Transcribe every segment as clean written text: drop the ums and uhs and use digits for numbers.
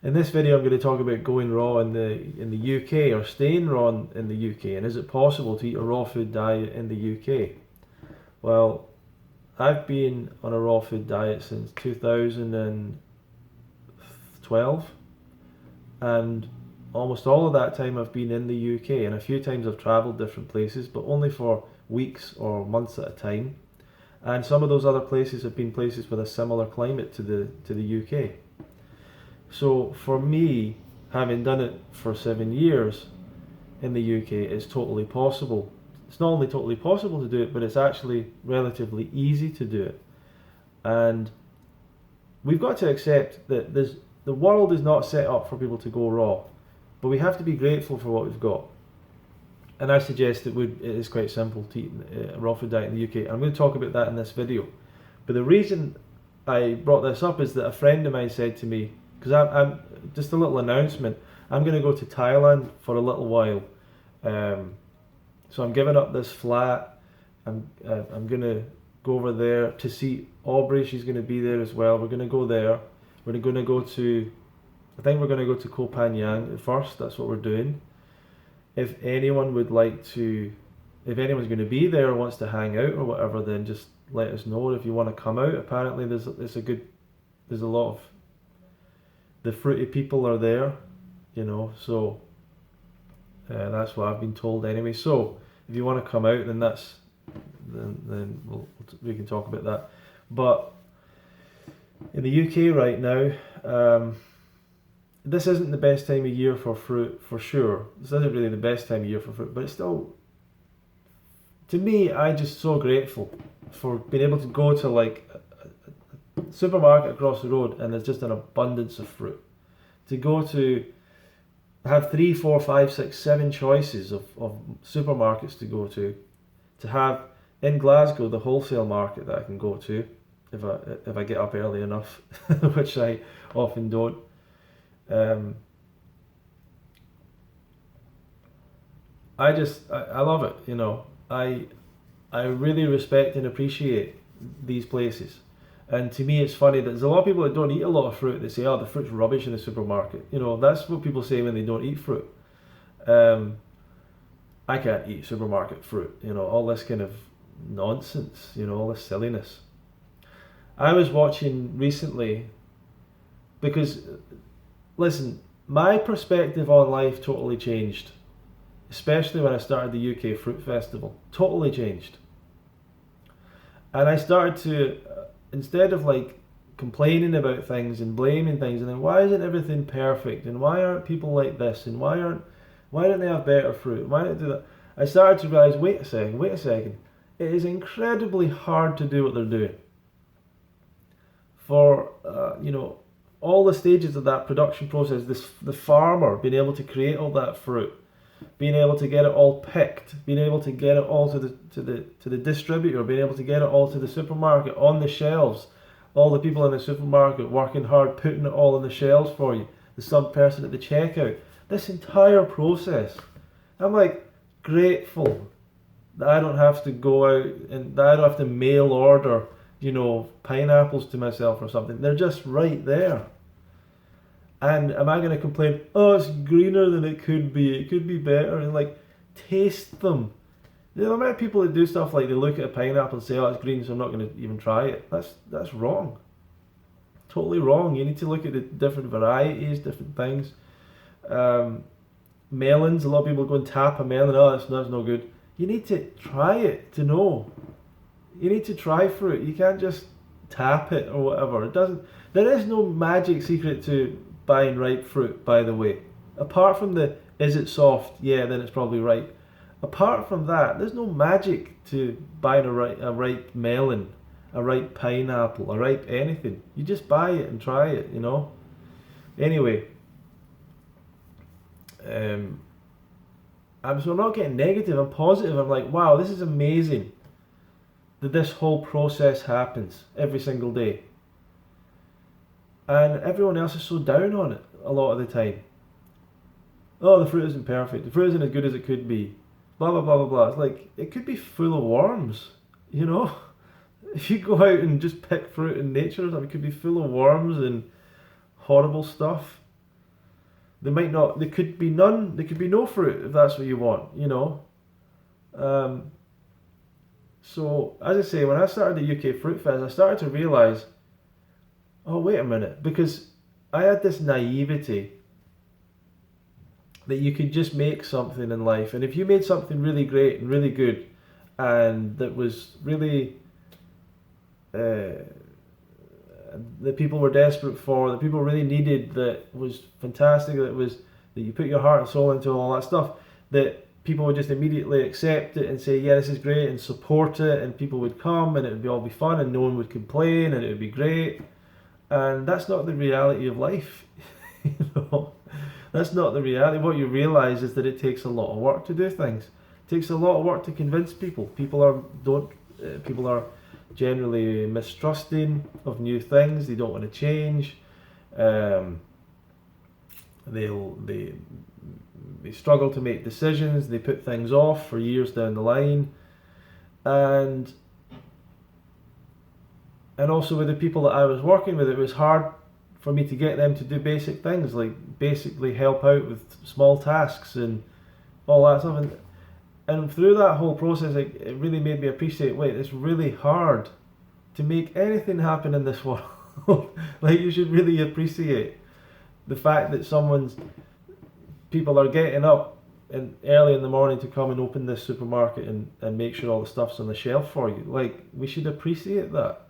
In this video, I'm going to talk about going raw in the UK, or staying raw in the UK, and is it possible to eat a raw food diet in the UK? Well, I've been on a raw food diet since 2012, and almost all of that time I've been in the UK, and a few times I've travelled different places, but only for weeks or months at a time. And some of those other places have been places with a similar climate to the UK. So for me, having done it for 7 years in the UK, it's totally possible. It's not only totally possible to do it, but it's actually relatively easy to do it. And we've got to accept that the world is not set up for people to go raw, but we have to be grateful for what we've got. And I suggest it is quite simple to eat a raw food diet in the UK. I'm going to talk about that in this video. But the reason I brought this up is that a friend of mine said to me, because I'm just a little announcement, I'm going to go to Thailand for a little while. So I'm giving up this flat. I'm going to go over there to see Aubrey. She's going to be there as well. We're going to go there. We're going to go to, I think we're going to go to Koh Phangan at first. That's what we're doing. If anyone would like to, if anyone's going to be there or wants to hang out or whatever, then just let us know. If you want to come out, apparently there's a lot of the fruity people are there, you know. So that's what I've been told anyway. So if you want to come out, then we can talk about that. But in the UK right now, this isn't the best time of year for fruit, for sure. This isn't really the best time of year for fruit, but it's still, to me, I'm just so grateful for being able to go to like a supermarket across the road and there's just an abundance of fruit. To go to have 3, 4, 5, 6, 7 choices of supermarkets to go to have in Glasgow the wholesale market that I can go to if I get up early enough, which I often don't. I love it, you know. I really respect and appreciate these places. And to me, it's funny that there's a lot of people that don't eat a lot of fruit. They say, "Oh, the fruit's rubbish in the supermarket." You know, that's what people say when they don't eat fruit. I can't eat supermarket fruit. You know, all this kind of nonsense. You know, all this silliness. I was watching recently because, listen, my perspective on life totally changed, especially when I started the UK Fruit Festival. Totally changed. And I started to, instead of like complaining about things and blaming things and then why isn't everything perfect and why aren't people like this and why don't they have better fruit, why don't they do that, I started to realise, wait a second, it is incredibly hard to do what they're doing. For you know, all the stages of that production process, the farmer being able to create all that fruit, being able to get it all picked, being able to get it all to the distributor, being able to get it all to the supermarket on the shelves, all the people in the supermarket working hard putting it all on the shelves for you, the sub person at the checkout, this entire process, I'm like grateful that I don't have to go out and that I don't have to mail order, you know, pineapples to myself or something. They're just right there. And am I going to complain, oh, it's greener than it could be better, and like, taste them. The amount of people that do stuff like they look at a pineapple and say, oh, it's green, so I'm not going to even try it. That's wrong. Totally wrong. You need to look at the different varieties, different things. Melons, a lot of people go and tap a melon, oh, that's no good. You need to try it to know. You need to try fruit. You can't just tap it or whatever. There is no magic secret to buying ripe fruit, by the way. Apart from is it soft? Yeah, then it's probably ripe. Apart from that, there's no magic to buying a ripe melon, a ripe pineapple, a ripe anything. You just buy it and try it, you know. Anyway, I'm not getting negative, I'm positive. I'm like, wow, this is amazing that this whole process happens every single day. And everyone else is so down on it a lot of the time. Oh, the fruit isn't perfect. The fruit isn't as good as it could be. Blah, blah, blah, blah, blah. It's like, it could be full of worms, you know? If you go out and just pick fruit in nature, it could be full of worms and horrible stuff. There might not. There could be none. There could be no fruit if that's what you want. So as I say, when I started the UK Fruitfest, I started to realise, oh wait a minute, because I had this naivety that you could just make something in life, and if you made something really great and really good, and that was really that people were desperate for, that people really needed, that was fantastic, that you put your heart and soul into, all that stuff, that people would just immediately accept it and say, yeah, this is great, and support it, and people would come, and it would all be fun, and no one would complain, and it would be great. And that's not the reality of life. That's not the reality. What you realise is that it takes a lot of work to do things. It takes a lot of work to convince people. People are generally mistrusting of new things. They don't want to change. They struggle to make decisions. They put things off for years down the line, and also with the people that I was working with, it was hard for me to get them to do basic things, like basically help out with small tasks and all that stuff. And through that whole process, it really made me appreciate, wait, it's really hard to make anything happen in this world. Like, you should really appreciate the fact that people are getting up early in the morning to come and open this supermarket and make sure all the stuff's on the shelf for you. Like, we should appreciate that.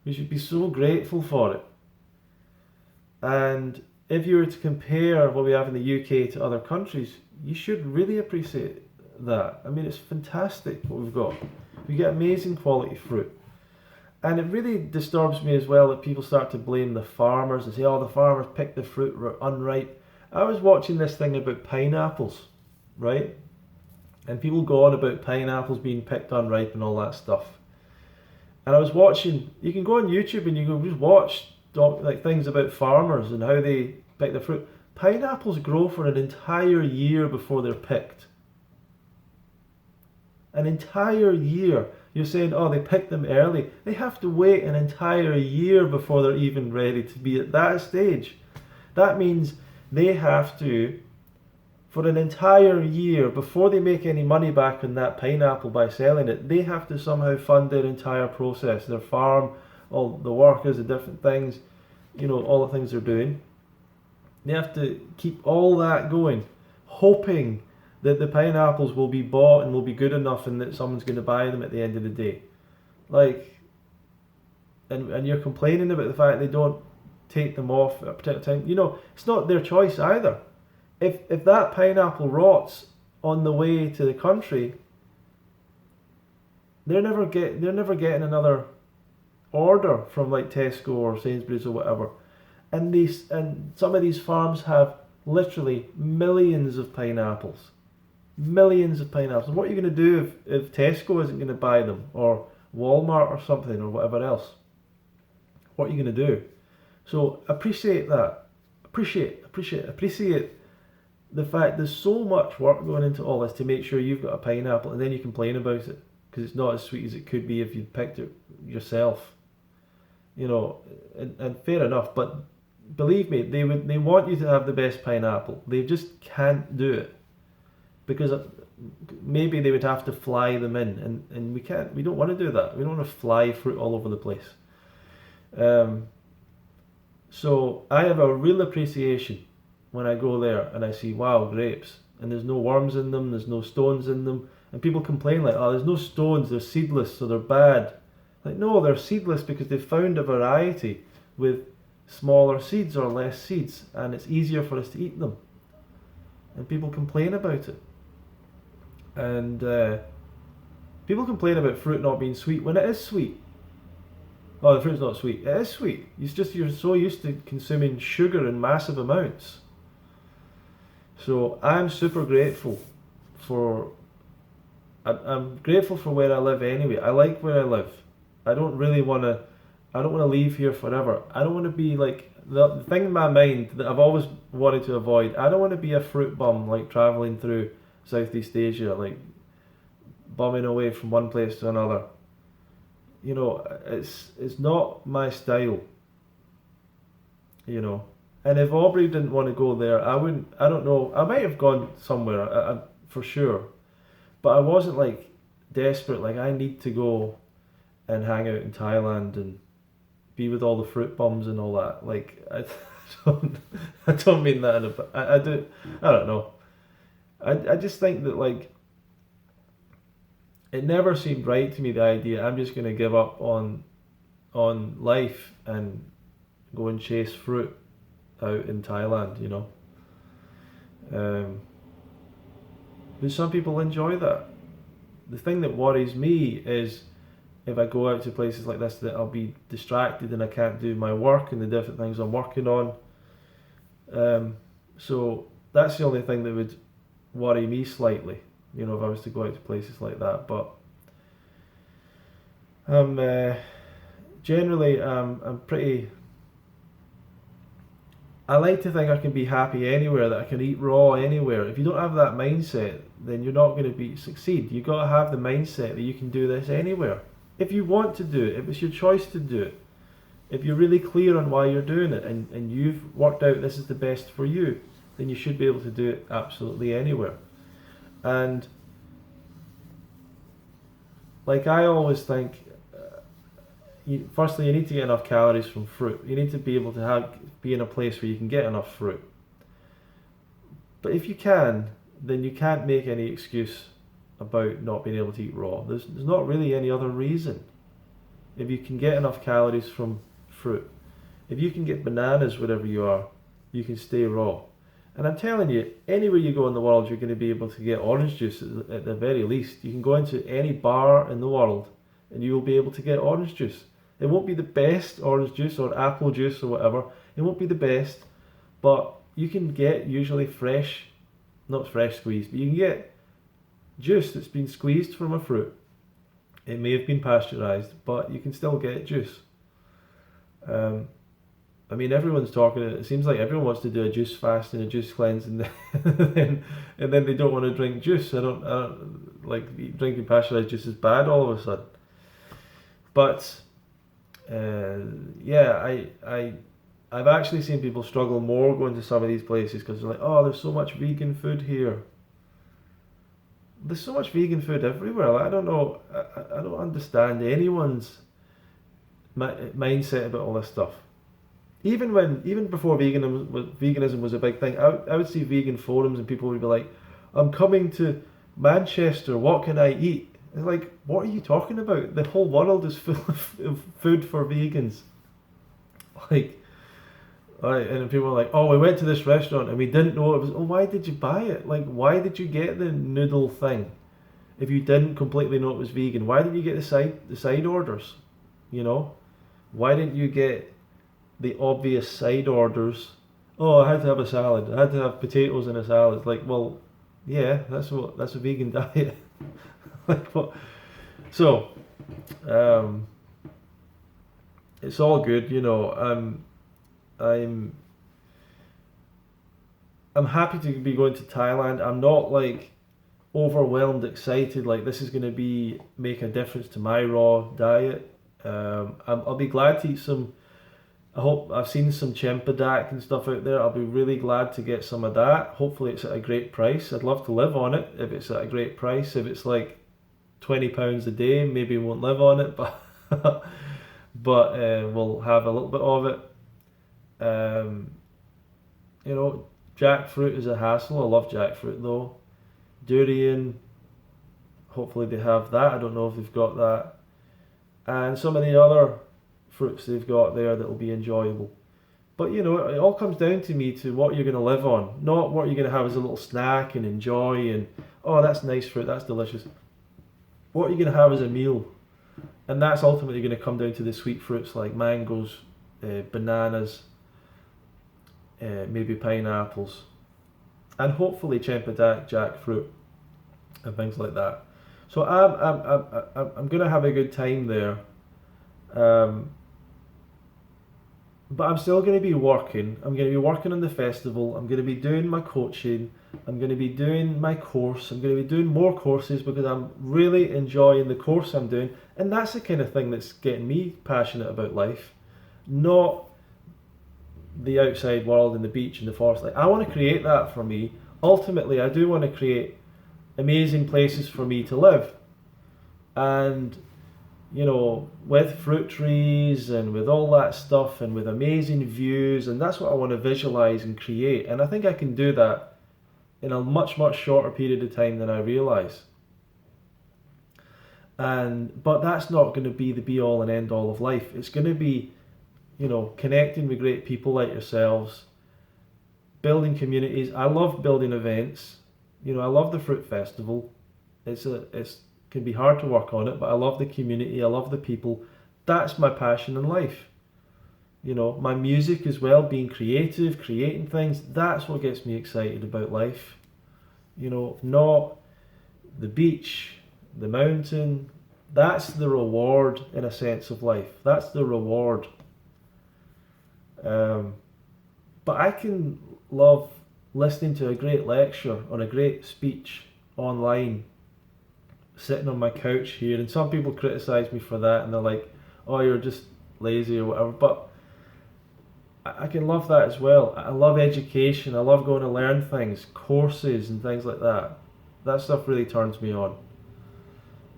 We should be so grateful for it. And if you were to compare what we have in the UK to other countries, you should really appreciate that. I mean, it's fantastic what we've got. We get amazing quality fruit. And it really disturbs me as well that people start to blame the farmers and say, oh, the farmers picked the fruit unripe. I was watching this thing about pineapples, right? And people go on about pineapples being picked unripe and all that stuff. And I was watching, you can go on YouTube and you can just watch things about farmers and how they pick their fruit. Pineapples grow for an entire year before they're picked. An entire year. You're saying, oh, they picked them early. They have to wait an entire year before they're even ready to be at that stage. That means they have to, for an entire year, before they make any money back on that pineapple by selling it, they have to somehow fund their entire process, their farm, all the workers, the different things, all the things they're doing. They have to keep all that going, hoping that the pineapples will be bought and will be good enough and that someone's going to buy them at the end of the day. Like, and you're complaining about the fact they don't take them off at a particular time. It's not their choice either. If that pineapple rots on the way to the country, they're never getting another order from like Tesco or Sainsbury's or whatever. And some of these farms have literally millions of pineapples. Millions of pineapples. What are you going to do if Tesco isn't going to buy them, or Walmart or something, or whatever else? What are you going to do? So appreciate that. Appreciate the fact there's so much work going into all this to make sure you've got a pineapple, and then you complain about it because it's not as sweet as it could be if you'd picked it yourself. And fair enough, but believe me, they want you to have the best pineapple. They just can't do it because maybe they would have to fly them in, and we don't want to do that. We don't want to fly fruit all over the place. So I have a real appreciation when I go there and I see, wow, grapes, and there's no worms in them, there's no stones in them, and people complain like, oh, there's no stones, they're seedless, so they're bad. Like, no, they're seedless because they've found a variety with smaller seeds or less seeds, and it's easier for us to eat them. And people complain about it. And people complain about fruit not being sweet when it is sweet. Oh, the fruit's not sweet. It is sweet. You're so used to consuming sugar in massive amounts. So I'm super grateful I'm grateful for where I live anyway. I like where I live. I don't want to leave here forever. I don't want to be like, the thing in my mind that I've always wanted to avoid, I don't want to be a fruit bum, like travelling through Southeast Asia, like bumming away from one place to another. It's not my style. And if Aubrey didn't want to go there, I wouldn't. I don't know. I might have gone somewhere for sure, but I wasn't like desperate. Like I need to go and hang out in Thailand and be with all the fruit bums and all that. Like don't, I don't mean that in a. I do. I don't know. I just think that like it never seemed right to me, the idea I'm just going to give up on life and go and chase fruit out in Thailand, you know. But some people enjoy that. The thing that worries me is if I go out to places like this that I'll be distracted and I can't do my work and the different things I'm working on. So that's the only thing that would worry me slightly, you know, if I was to go out to places like that. But generally I'm pretty. I like to think I can be happy anywhere, that I can eat raw anywhere. If you don't have that mindset, then you're not going to succeed. You've got to have the mindset that you can do this anywhere. If you want to do it, if it's your choice to do it, if you're really clear on why you're doing it and you've worked out this is the best for you, then you should be able to do it absolutely anywhere. And like I always think, firstly, you need to get enough calories from fruit. You need to be able to be in a place where you can get enough fruit. But if you can, then you can't make any excuse about not being able to eat raw. There's not really any other reason. If you can get enough calories from fruit, if you can get bananas wherever you are, you can stay raw. And I'm telling you, anywhere you go in the world, you're going to be able to get orange juice at the very least. You can go into any bar in the world and you will be able to get orange juice. It won't be the best orange juice or apple juice or whatever. It won't be the best, but you can get usually fresh, not fresh squeezed, but you can get juice that's been squeezed from a fruit. It may have been pasteurized, but you can still get juice. I mean, everyone's talking. It seems like everyone wants to do a juice fast and a juice cleanse, and then they don't want to drink juice. I don't like drinking pasteurized juice is bad all of a sudden. But yeah, I've actually seen people struggle more going to some of these places because they're like, oh, there's so much vegan food here. There's so much vegan food everywhere. Like, I don't know. I don't understand anyone's mindset about all this stuff. Even before veganism was a big thing, I would see vegan forums and people would be like, I'm coming to Manchester, what can I eat? It's like, what are you talking about? The whole world is full of food for vegans. Like, and people are like, oh, we went to this restaurant and we didn't know it was, oh, why did you buy it? Like, why did you get the noodle thing if you didn't completely know it was vegan? Why didn't you get the side orders? You know? Why didn't you get the obvious side orders? Oh, I had to have a salad. I had to have potatoes in a salad. It's like, well, yeah, that's a vegan diet. Like what? So, it's all good, you know. I'm happy to be going to Thailand. I'm not like overwhelmed, excited. Like this is going to make a difference to my raw diet. I'll be glad to eat some. I hope I've seen some Chempedak and stuff out there. I'll be really glad to get some of that. Hopefully it's at a great price. I'd love to live on it if it's at a great price. If it's like £20 a day, maybe won't live on it, but we'll have a little bit of it. You know, jackfruit is a hassle. I love jackfruit though. Durian, hopefully they have that. I don't know if they've got that. And some of the other fruits they've got there that will be enjoyable. But you know, it all comes down to what you're going to live on, not what you're going to have as a little snack and enjoy and, oh, that's nice fruit, that's delicious. What you're going to have as a meal. And that's ultimately going to come down to the sweet fruits like mangoes, bananas, maybe pineapples, and hopefully Chempedak, jackfruit, and things like that. So I'm going to have a good time there. But I'm still going to be working. I'm going to be working on the festival. I'm going to be doing my coaching. I'm going to be doing my course. I'm going to be doing more courses because I'm really enjoying the course I'm doing. And that's the kind of thing that's getting me passionate about life. Not the outside world and the beach and the forest. Like, I want to create that for me. Ultimately, I do want to create amazing places for me to live. And, you know, with fruit trees and with all that stuff and with amazing views, and that's what I want to visualize and create. And I think I can do that in a much, much shorter period of time than I realize. But that's not going to be the be all and end all of life. It's going to be, you know, connecting with great people like yourselves, building communities. I love building events. You know, I love the fruit festival. It's can be hard to work on it, but I love the community. I love the people. That's my passion in life. You know, my music as well, being creative, creating things. That's what gets me excited about life. You know, not the beach, the mountain. That's the reward in a sense of life. That's the reward. But I can love listening to a great lecture or a great speech online, sitting on my couch here, and some people criticize me for that, and they're like, oh, you're just lazy or whatever, but I can love that as well. I love education. I love going to learn things, courses and things like that. That stuff really turns me on.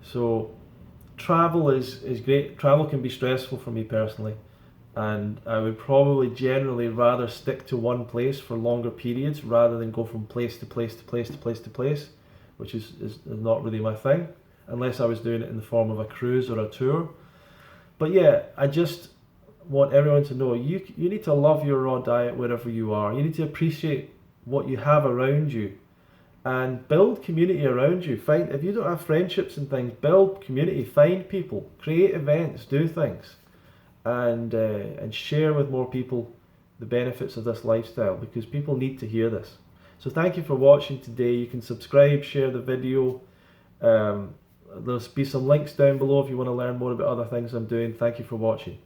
So travel is great. Travel can be stressful for me personally, and I would probably generally rather stick to one place for longer periods rather than go from place to place to place to place to place, which is not really my thing, unless I was doing it in the form of a cruise or a tour. But yeah, I just want everyone to know you need to love your raw diet wherever you are. You need to appreciate what you have around you and build community around you. Find, if you don't have friendships and things, build community, find people, create events, do things, and share with more people the benefits of this lifestyle, because people need to hear this. So thank you for watching today. You can subscribe, share the video. There'll be some links down below if you want to learn more about other things I'm doing. Thank you for watching.